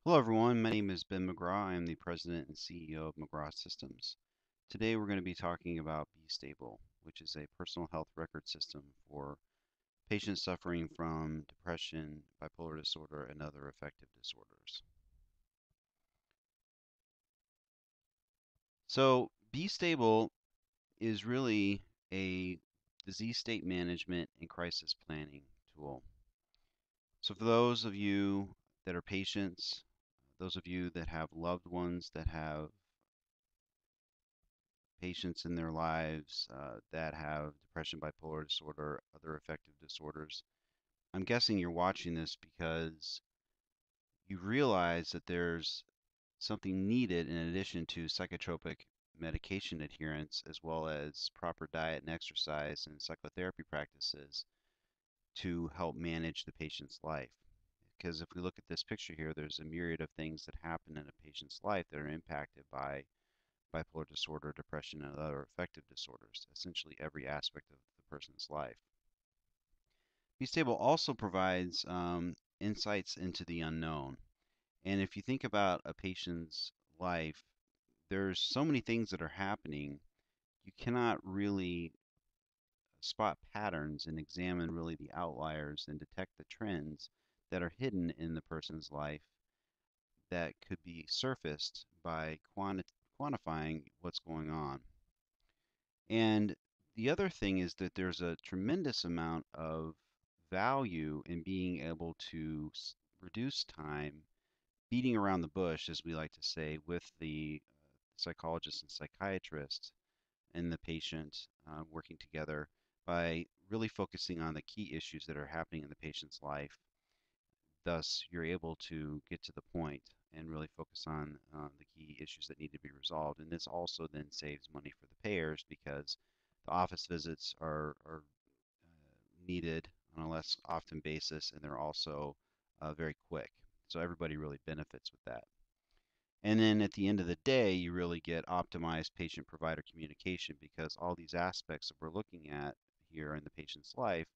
Hello, everyone. My name is Ben McGraw. I am the president and CEO of McGraw Systems. Today, we're going to be talking about bStable, which is a personal health record system for patients suffering from depression, bipolar disorder, and other affective disorders. So, bStable is really a disease state management and crisis planning tool. So, for those of you that are patients, those of you that have loved ones that have patients in their lives that have depression, bipolar disorder, other affective disorders. I'm guessing you're watching this because you realize that there's something needed in addition to psychotropic medication adherence, as well as proper diet and exercise and psychotherapy practices to help manage the patient's life. Because if we look at this picture here, there's a myriad of things that happen in a patient's life that are impacted by bipolar disorder, depression, and other affective disorders, essentially every aspect of the person's life. bStable also provides insights into the unknown. And if you think about a patient's life, there's so many things that are happening, you cannot really spot patterns and examine really the outliers and detect the trends that are hidden in the person's life that could be surfaced by quantifying what's going on. And the other thing is that there's a tremendous amount of value in being able to reduce time beating around the bush, as we like to say, with the psychologist and psychiatrist and the patient working together by really focusing on the key issues that are happening in the patient's life. Thus, you're able to get to the point and really focus on the key issues that need to be resolved. And this also then saves money for the payers because the office visits are needed on a less often basis, and they're also very quick. So everybody really benefits with that. And then at the end of the day, you really get optimized patient provider communication because all these aspects that we're looking at here in the patient's life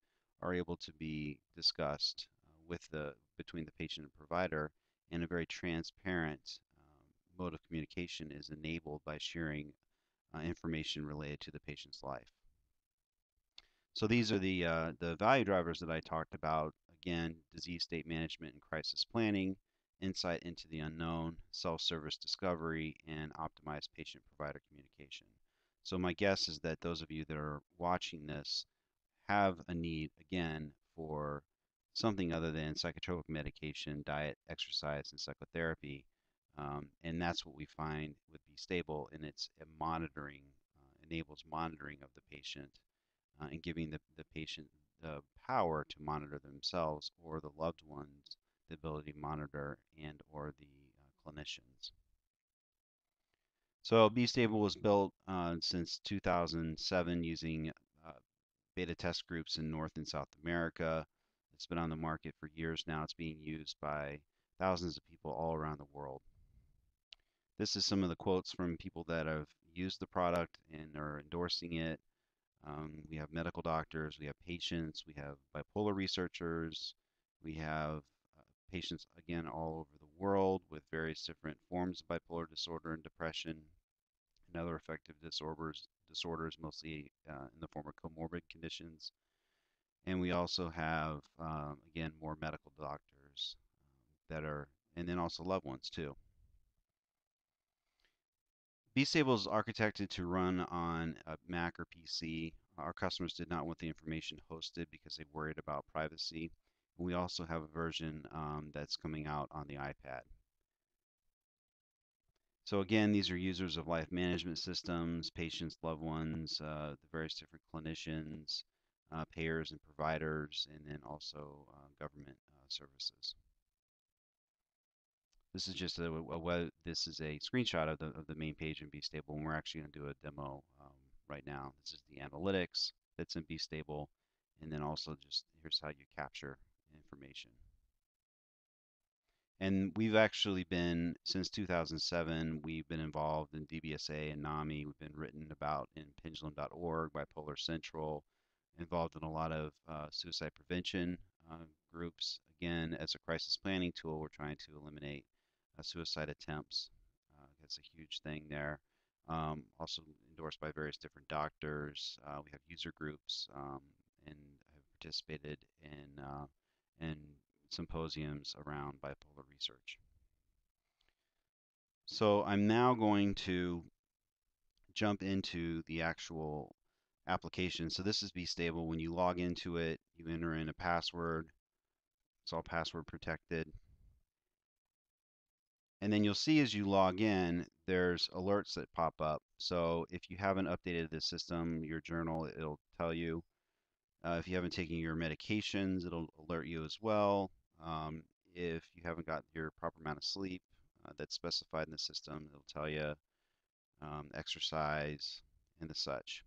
are able to be discussed with the between the patient and provider, and a very transparent mode of communication is enabled by sharing information related to the patient's life. So these are the value drivers that I talked about. Again, disease state management and crisis planning, insight into the unknown, self-service discovery, and optimized patient-provider communication. So my guess is that those of you that are watching this have a need, again, for something other than psychotropic medication, diet, exercise, and psychotherapy. And that's what we find with bStable, and it's a monitoring, enables monitoring of the patient and giving the patient the power to monitor themselves or the loved ones the ability to monitor and or the clinicians. So bStable was built since 2007 using beta test groups in North and South America. It's been on the market for years now. It's being used by thousands of people all around the world. This is some of the quotes from people that have used the product and are endorsing it. We have medical doctors, we have patients, we have bipolar researchers, we have patients again all over the world with various different forms of bipolar disorder and depression and other affective disorders mostly in the form of comorbid conditions. And we also have, again, more medical doctors that are, and then also loved ones too. bStable is architected to run on a Mac or PC. Our customers did not want the information hosted because they worried about privacy. We also have a version that's coming out on the iPad. So again, these are users of life management systems, patients, loved ones, the various different clinicians, payers and providers, and then also government services. This is just this is a screenshot of the main page in bStable, and we're actually going to do a demo right now. This is the analytics that's in bStable, and then also just here's how you capture information. And we've actually been, since 2007, we've been involved in DBSA and NAMI. We've been written about in pendulum.org, Bipolar Central, involved in a lot of suicide prevention groups. Again, as a crisis planning tool, we're trying to eliminate suicide attempts. That's a huge thing there. Also endorsed by various different doctors. We have user groups and have participated in symposiums around bipolar research. So I'm now going to jump into the actual application. So this is bStable. When you log into it, you enter in a password. It's all password protected. And then you'll see as you log in, there's alerts that pop up. So if you haven't updated the system, your journal, it'll tell you. If you haven't taken your medications, it'll alert you as well. Um, if you haven't got your proper amount of sleep that's specified in the system, it'll tell you exercise and the such.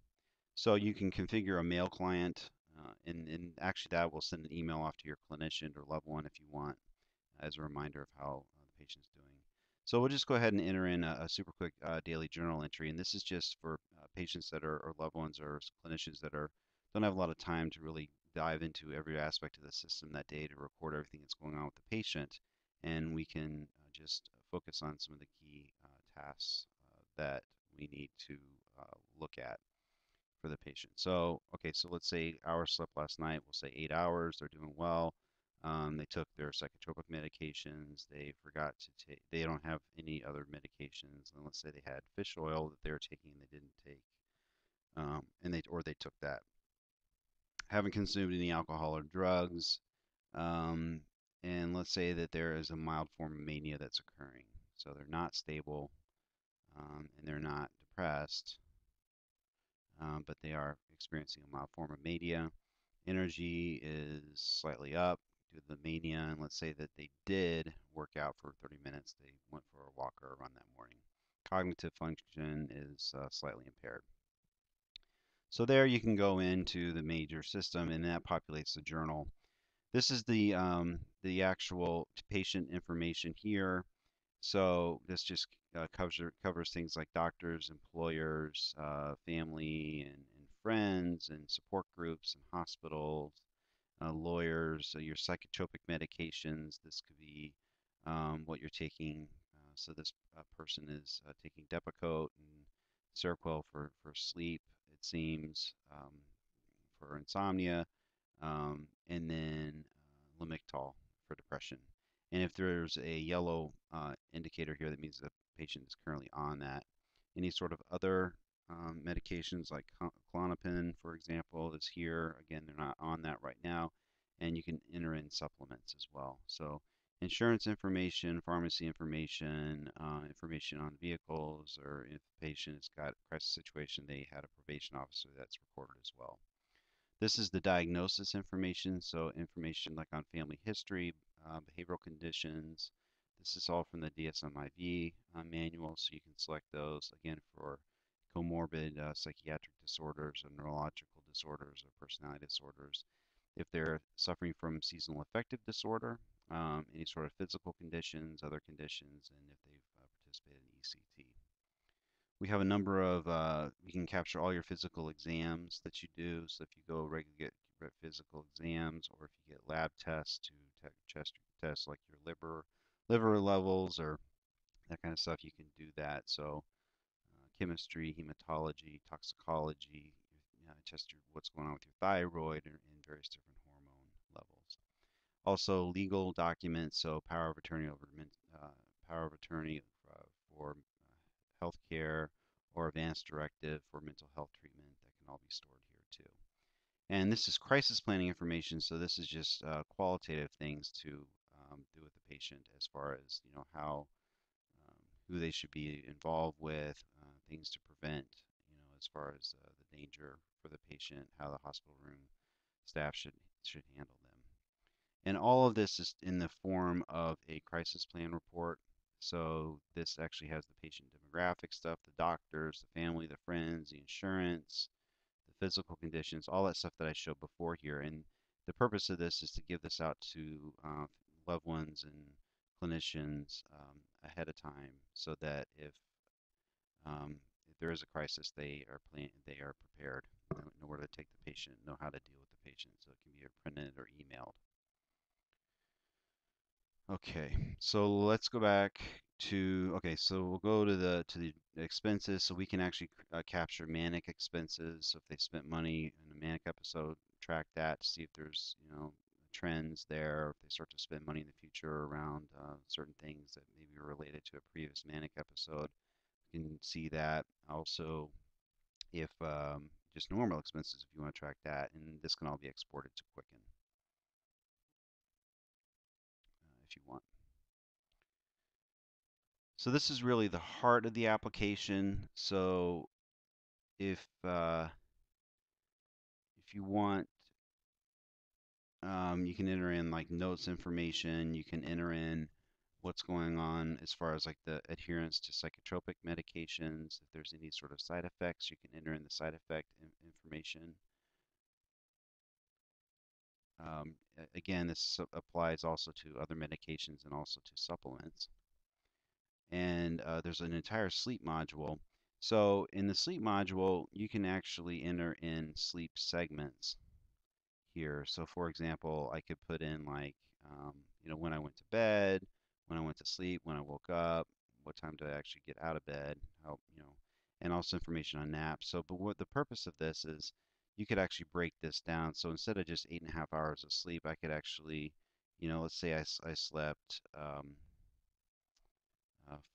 So you can configure a mail client, and actually that will send an email off to your clinician or loved one if you want, as a reminder of how the patient's doing. So we'll just go ahead and enter in a super quick daily journal entry, and this is just for patients that are or loved ones or clinicians that are don't have a lot of time to really dive into every aspect of the system that day to record everything that's going on with the patient, and we can just focus on some of the key tasks that we need to look at for the patient. So, okay, so let's say hours slept last night. We'll say 8 hours. They're doing well. They took their psychotropic medications. They forgot to take, they don't have any other medications. And let's say they had fish oil that they were taking and they didn't take, or they took that. Haven't consumed any alcohol or drugs. Um, and let's say that there is a mild form of mania that's occurring. So they're not stable, and they're not depressed, but they are experiencing a mild form of mania. Energy is slightly up due to the mania, and let's say that they did work out for 30 minutes. They went for a walk or a run that morning. Cognitive function is slightly impaired. So there you can go into the major system, and that populates the journal. This is the actual patient information here. So this just covers things like doctors, employers, family, and friends, and support groups, and hospitals, lawyers, your psychotropic medications. This could be what you're taking. So this person is taking Depakote and Seroquel for sleep, it seems, for insomnia, and then Lamictal for depression. And if there's a yellow indicator here, that means the patient is currently on that. Any sort of other medications like Klonopin, for example, is here. Again, they're not on that right now. And you can enter in supplements as well. So insurance information, pharmacy information, information on vehicles, or if the patient has got a crisis situation, they had a probation officer, that's recorded as well. This is the diagnosis information, so information like on family history, behavioral conditions. This is all from the DSM-IV manual, so you can select those, again, for comorbid psychiatric disorders or neurological disorders or personality disorders. If they're suffering from seasonal affective disorder, any sort of physical conditions, other conditions, and if they've participated in ECT. We have a number of, we can capture all your physical exams that you do. So if you go regularly get physical exams, or if you get lab tests to test like your liver levels or that kind of stuff, you can do that. So chemistry, hematology, toxicology, test what's going on with your thyroid and various different hormone levels. Also legal documents, so power of attorney for healthcare, or advanced directive for mental health treatment, that can all be stored here too. And this is crisis planning information, so this is just qualitative things to do with the patient, as far as how who they should be involved with, things to prevent, as far as the danger for the patient, how the hospital room staff should handle them. And all of this is in the form of a crisis plan report. So this actually has the patient demographic stuff, the doctors, the family, the friends, the insurance, the physical conditions, all that stuff that I showed before here. And the purpose of this is to give this out to loved ones and clinicians ahead of time, so that if there is a crisis, they are prepared, know where to take the patient, know how to deal with the patient, so it can be printed or emailed. Okay, so let's go back to, okay, so we'll go to the expenses, so we can actually capture manic expenses. So if they spent money in a manic episode, track that to see if there's, trends there. If they start to spend money in the future around certain things that maybe are related to a previous manic episode, you can see that. Also, if just normal expenses, if you want to track that, and this can all be exported to Quicken if you want. So this is really the heart of the application. So if you want, you can enter in like notes information. You can enter in what's going on as far as like the adherence to psychotropic medications. If there's any sort of side effects, you can enter in the side effect information. Again, this applies also to other medications and also to supplements. And there's an entire sleep module. So in the sleep module, you can actually enter in sleep segments here. So for example, I could put in like, when I went to bed, when I went to sleep, when I woke up, what time did I actually get out of bed, and also information on naps. So, but what the purpose of this is, you could actually break this down. So instead of just 8.5 hours of sleep, I could actually, let's say I slept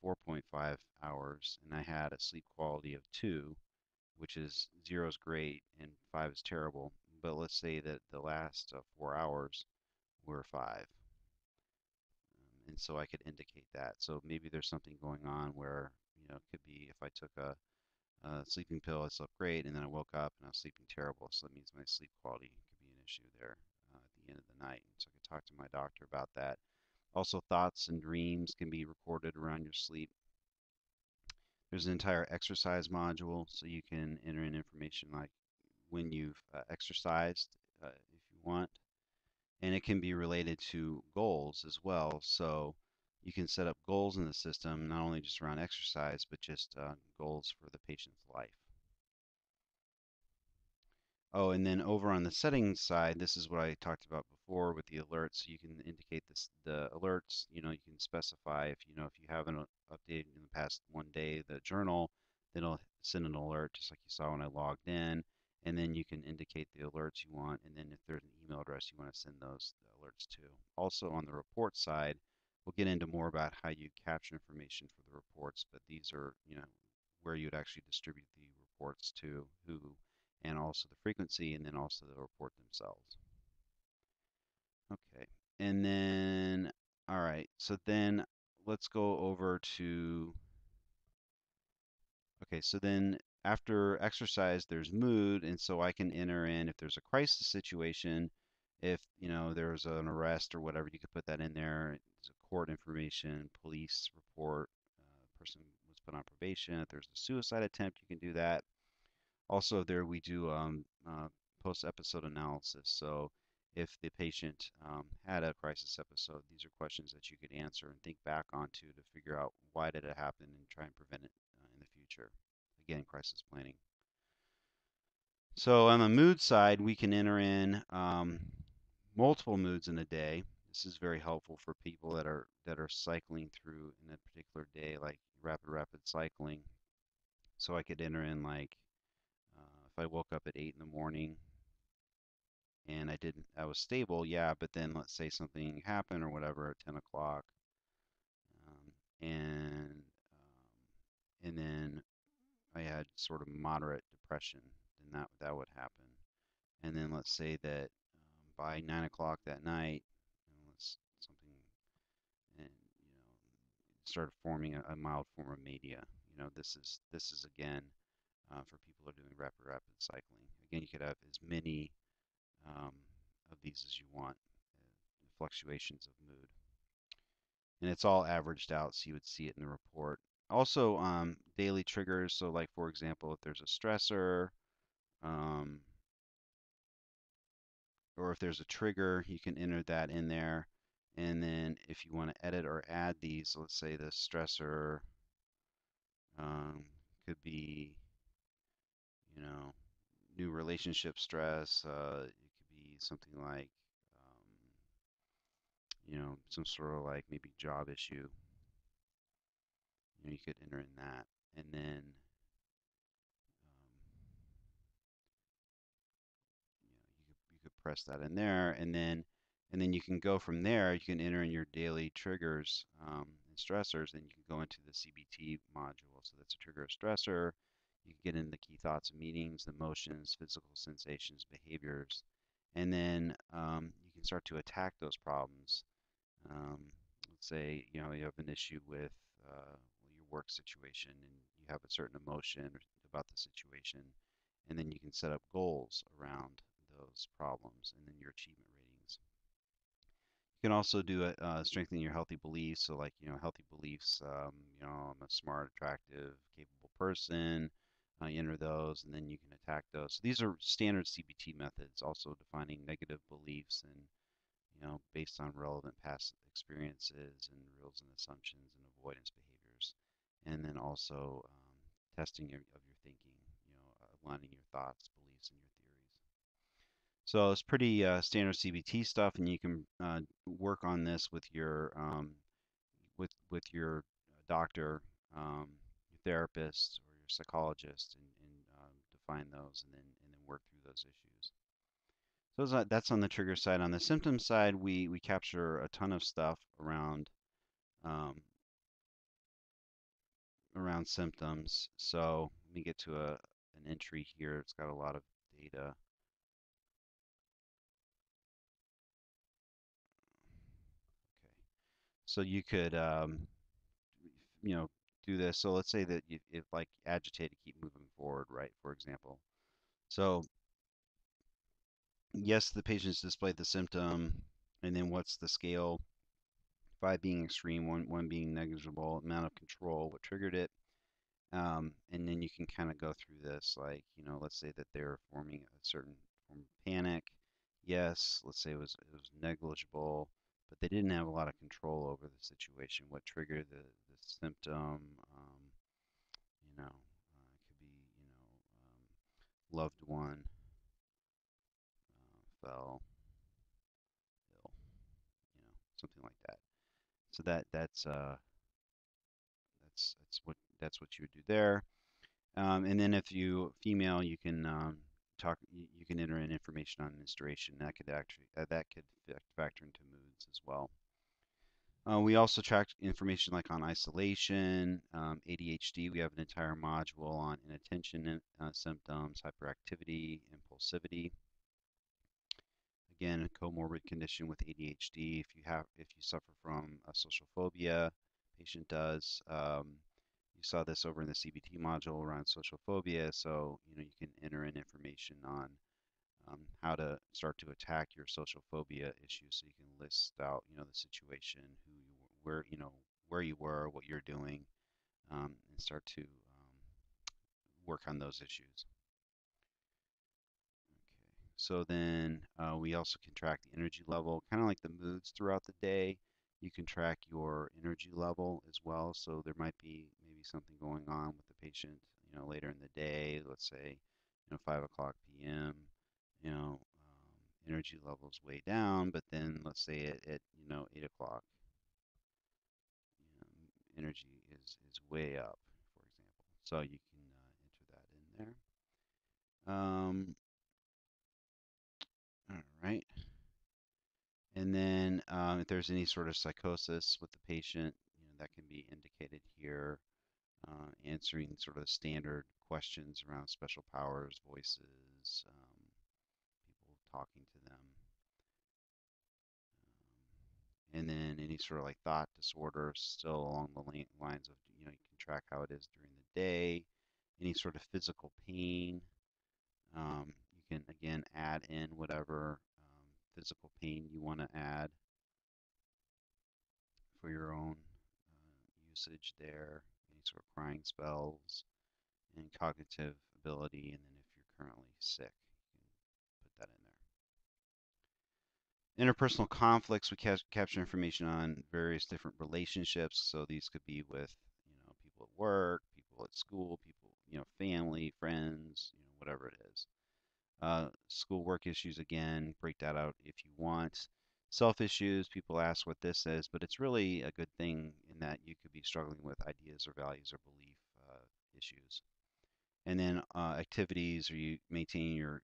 4.5 hours and I had a sleep quality of 2, which is 0 is great and 5 is terrible. But let's say that the last 4 hours were 5. And so I could indicate that. So maybe there's something going on where, it could be if I took a sleeping pill, I slept great, and then I woke up and I was sleeping terrible. So that means my sleep quality could be an issue there at the end of the night. And so I could talk to my doctor about that. Also, thoughts and dreams can be recorded around your sleep. There's an entire exercise module, so you can enter in information like when you've exercised, if you want, and it can be related to goals as well. So you can set up goals in the system, not only just around exercise, but just goals for the patient's life. Oh, and then over on the settings side, this is what I talked about before with the alerts. You can indicate the alerts. You can specify if you haven't updated in the past 1 day the journal, then it'll send an alert just like you saw when I logged in. And then you can indicate the alerts you want. And then if there's an email address you want to send those alerts to. Also on the report side, we'll get into more about how you capture information for the reports, but these are, where you'd actually distribute the reports to who and also the frequency, and then also the report themselves. Okay, and then, all right, so then let's go over to, okay, so then after exercise, there's mood, and so I can enter in if there's a crisis situation, if, there's an arrest or whatever, you could put that in there. It's a court information, police report, person was put on probation. If there's a suicide attempt, you can do that. Also, there we do post-episode analysis. So if the patient had a crisis episode, these are questions that you could answer and think back onto to figure out why did it happen and try and prevent it in the future. Again, crisis planning. So on the mood side, we can enter in multiple moods in a day. This is very helpful for people that are cycling through in a particular day, like rapid cycling. So I could enter in like if I woke up at 8 in the morning and I was stable, yeah, but then let's say something happened or whatever at 10 o'clock, um, and then I had sort of moderate depression, then that would happen. And then let's say that by 9 o'clock that night, let's something, and started forming a mild form of mania. This is again for people who are doing rapid cycling. Again, you could have as many um, of these as you want, fluctuations of mood. And it's all averaged out, so you would see it in the report. Also, daily triggers. So, like for example, if there's a stressor, um, or if there's a trigger, you can enter that in there. And then if you want to edit or add these, let's say the stressor could be, you know, new relationship stress. It could be something like some sort of like maybe job issue. You could enter in that, and then you could press that in there, and then you can go from there. You can enter in your daily triggers and stressors, and you can go into the CBT module. So that's a trigger a stressor. You can get in the key thoughts and meanings, emotions, physical sensations, behaviors, and then you can start to attack those problems. Um, let's say you have an issue with your work situation, and you have a certain emotion about the situation, and then you can set up goals around those problems, and then your achievement ratings. You can also do it strengthening your healthy beliefs. So, like healthy beliefs. I'm a smart, attractive, capable person. You enter those, and then you can attack those. So these are standard CBT methods. Also defining negative beliefs and based on relevant past experiences and rules and assumptions and avoidance behaviors. And then also testing of your thinking, aligning your thoughts, beliefs, and your theories. So it's pretty standard CBT stuff, and you can work on this with your doctor, your therapist, or your psychologist, and define those, and then work through those issues. So that's on the trigger side. On the symptom side, we capture a ton of stuff um, around symptoms. So let me get to an entry here. It's got a lot of data. Okay, so you could you know do this. So let's say that if like agitated, keep moving forward, right? For example. So yes, the patient's displayed the symptom, and then what's the scale? Five being extreme, one being negligible, amount of control, what triggered it. And then you can kind of go through this, like, let's say that they're forming a certain form of panic. Yes, let's say it was negligible, but they didn't have a lot of control over the situation. What triggered the symptom? It could be, loved one fell ill, something like that. So that's what you would do there. And then if you female, you can you can enter in information on menstruation. That could factor into moods as well. We also track information like on isolation, ADHD. We have an entire module on inattention symptoms, hyperactivity, impulsivity. Again, a comorbid condition with ADHD. If you suffer from a social phobia, patient does. You saw this over in the CBT module around social phobia, so you can enter in information on how to start to attack your social phobia issues. So you can list out the situation, where you were, what you're doing, and start to work on those issues. Okay. So then we also can track the energy level, kind of like the moods throughout the day. You can track your energy level as well. So there might be maybe something going on with the patient, later in the day. Let's say, 5 o'clock p.m. Energy levels way down, but then let's say at 8 o'clock, energy is way up, for example. So you can enter that in there. All right. And then if there's any sort of psychosis with the patient, that can be indicated here. Answering sort of standard questions around special powers, voices, people talking to them, and then any sort of like thought disorder, still along the lines of you can track how it is during the day. Any sort of physical pain, you can again add in whatever physical pain you want to add for your own usage there. Any sort of crying spells and cognitive ability, and then if you're currently sick, you can put that in there. Interpersonal conflicts, we capture information on various different relationships. So these could be with, people at work, people at school, people, family, friends, whatever it is. School work issues, again, break that out if you want. self issues. People ask what this is, but it's really a good thing in that you could be struggling with ideas or values or belief issues. And then activities, are you maintaining your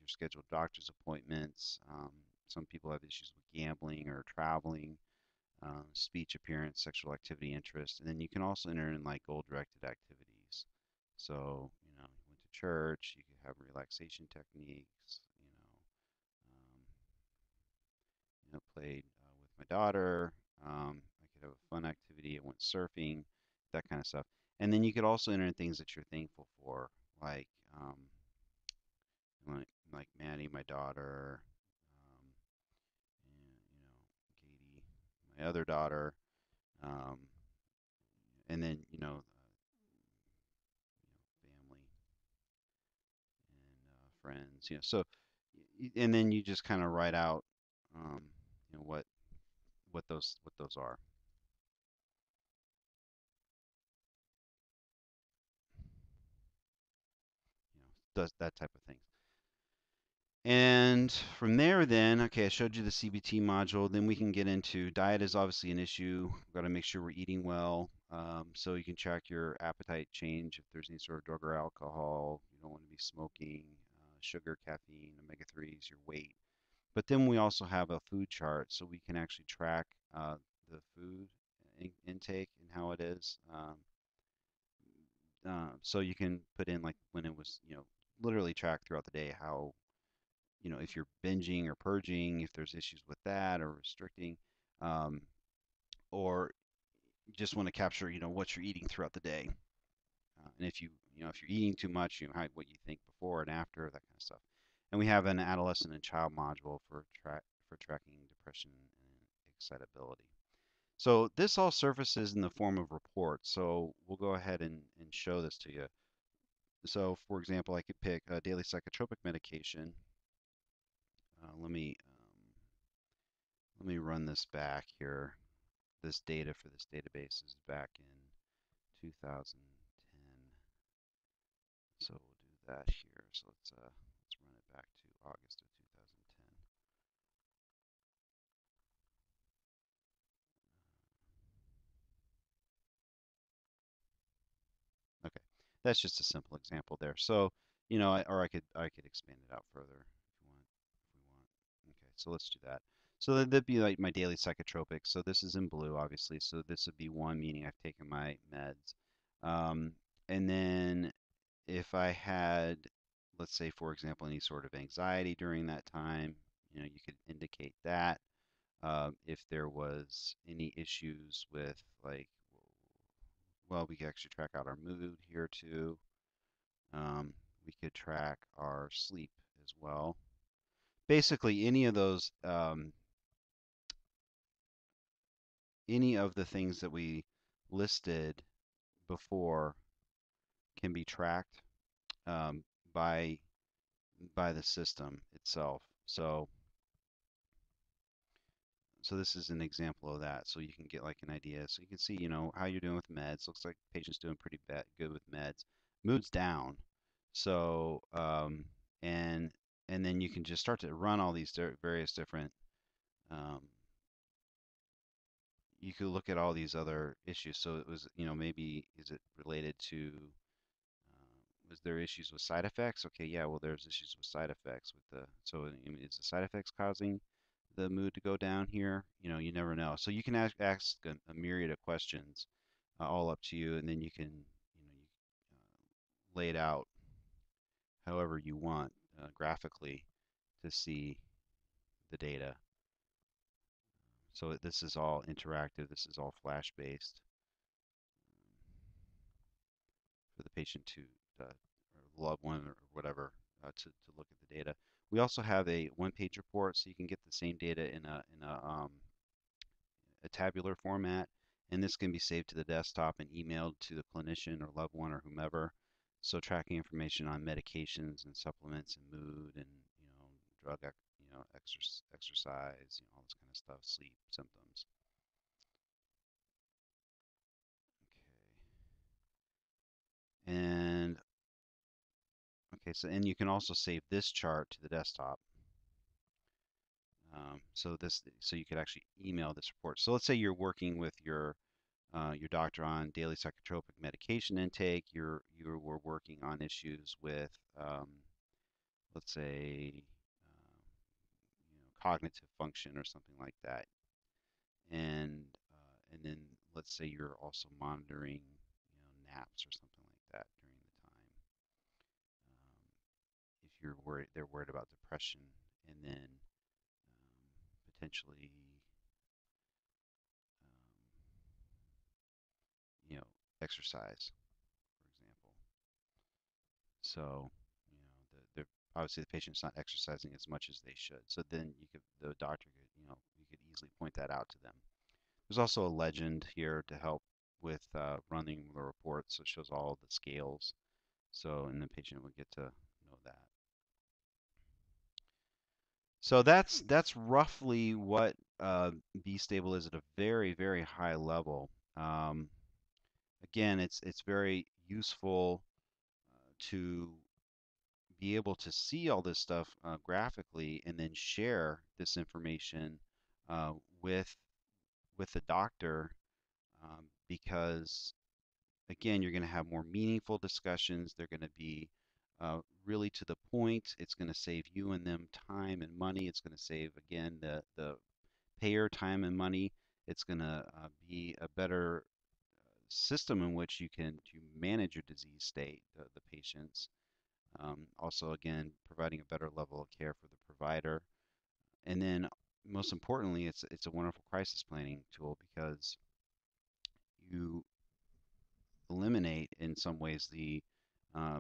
scheduled doctor's appointments? Some people have issues with gambling or traveling, speech, appearance, sexual activity, interest, and then you can also enter in like goal-directed activities. So, you went to church, you could have relaxation techniques, played with my daughter. I could have a fun activity. I went surfing, that kind of stuff. And then you could also enter in things that you're thankful for, like um, like Maddie, my daughter, and Katie, my other daughter, um, and then family and friends. So and then you just kind of write out, um, what those are. Does that type of thing. And from there, then, okay, I showed you the CBT module. Then we can get into diet is obviously an issue. We've got to make sure we're eating well. So you can track your appetite change if there's any sort of drug or alcohol. You don't want to be smoking, sugar, caffeine, omega-3s, your weight. But then we also have a food chart, so we can actually track the food intake and how it is. So you can put in like when it was, literally track throughout the day how if you're binging or purging, if there's issues with that or restricting, um, or you just want to capture, what you're eating throughout the day. And if you're eating too much, what you think before and after, that kind of stuff. And we have an adolescent and child module for tracking depression and excitability. So this all surfaces in the form of reports. So we'll go ahead and show this to you. So for example, I could pick a daily psychotropic medication. Let me run this back here. This data for this database is back in 2010. So we'll do that here. So let's run it back to August of 2010. Okay, that's just a simple example there. So, or I could expand it out further if we want. Okay, so let's do that. So that'd be like my daily psychotropic. So this is in blue, obviously. So this would be one, meaning I've taken my meds. Um, and then if I had, let's say, for example, any sort of anxiety during that time, you could indicate that. If there was any issues with like, well, we could actually track out our mood here too. We could track our sleep as well. Basically, any of the things that we listed before can be tracked um, by by the system itself. So this is an example of that. So you can get like an idea. So you can see, how you're doing with meds. Looks like the patient's doing pretty good with meds. Mood's down. So and and then you can just start to run all these various different. Um, you could look at all these other issues. So it was, maybe is it related to was there issues with side effects? Okay, yeah, well, there's issues with side effects with so I mean, is the side effects causing the mood to go down here? You never know. So you can ask a myriad of questions, all up to you, and then you can, lay it out however you want, graphically to see the data. So this is all interactive. This is all flash based for the patient to or loved one or whatever to look at the data. We also have a one-page report, so you can get the same data in a tabular format, and this can be saved to the desktop and emailed to the clinician or loved one or whomever. So tracking information on medications and supplements and mood and drug exercise, all this kind of stuff, sleep symptoms. Okay. And okay, so and you can also save this chart to the desktop. So you could actually email this report. So let's say you're working with your doctor on daily psychotropic medication intake. You were working on issues with, let's say, cognitive function or something like that, and then let's say you're also monitoring, naps or something like that during the time. If they're worried about depression, and then potentially, you know, exercise, for example. So, the obviously the patient's not exercising as much as they should. So then the doctor could, you could easily point that out to them. There's also a legend here to help with running the report, so it shows all the scales. So, and the patient would get to know that. So that's roughly what bStable is at a very, very high level. Um, Again, it's very useful to be able to see all this stuff graphically and then share this information uh, with the doctor, because again, you're going to have more meaningful discussions. They're going to be really to the point. It's going to save you and them time and money. It's going to save, again, the payer time and money. It's going to be a better system in which you can to manage your disease state, the patients. Also, again, providing a better level of care for the provider. And then, most importantly, it's a wonderful crisis planning tool because you eliminate in some ways the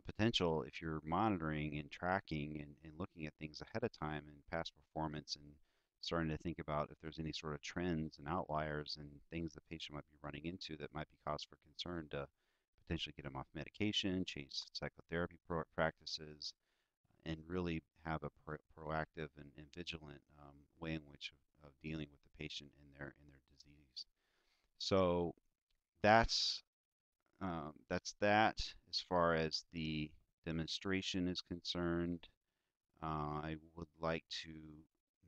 potential, if you're monitoring and tracking and looking at things ahead of time and past performance, and starting to think about if there's any sort of trends and outliers and things the patient might be running into that might be cause for concern, to potentially get them off medication, change psychotherapy practices, and really have a proactive and vigilant way in which of dealing with the patient in their disease. So that's that's that as far as the demonstration is concerned. I would like to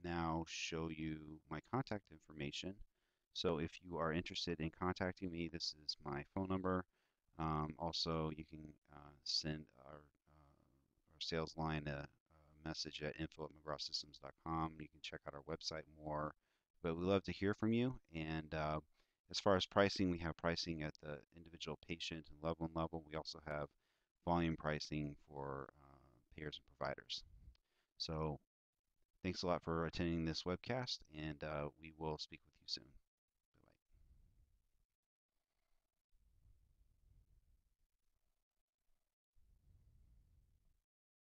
now show you my contact information. So if you are interested in contacting me, this is my phone number. Also, you can send our sales line a message at info@mcgrawsystems.com. You can check out our website more. But we love to hear from you. And as far as pricing, we have pricing at the individual patient and loved one level. We also have volume pricing for payers and providers. So thanks a lot for attending this webcast, and we will speak with you soon.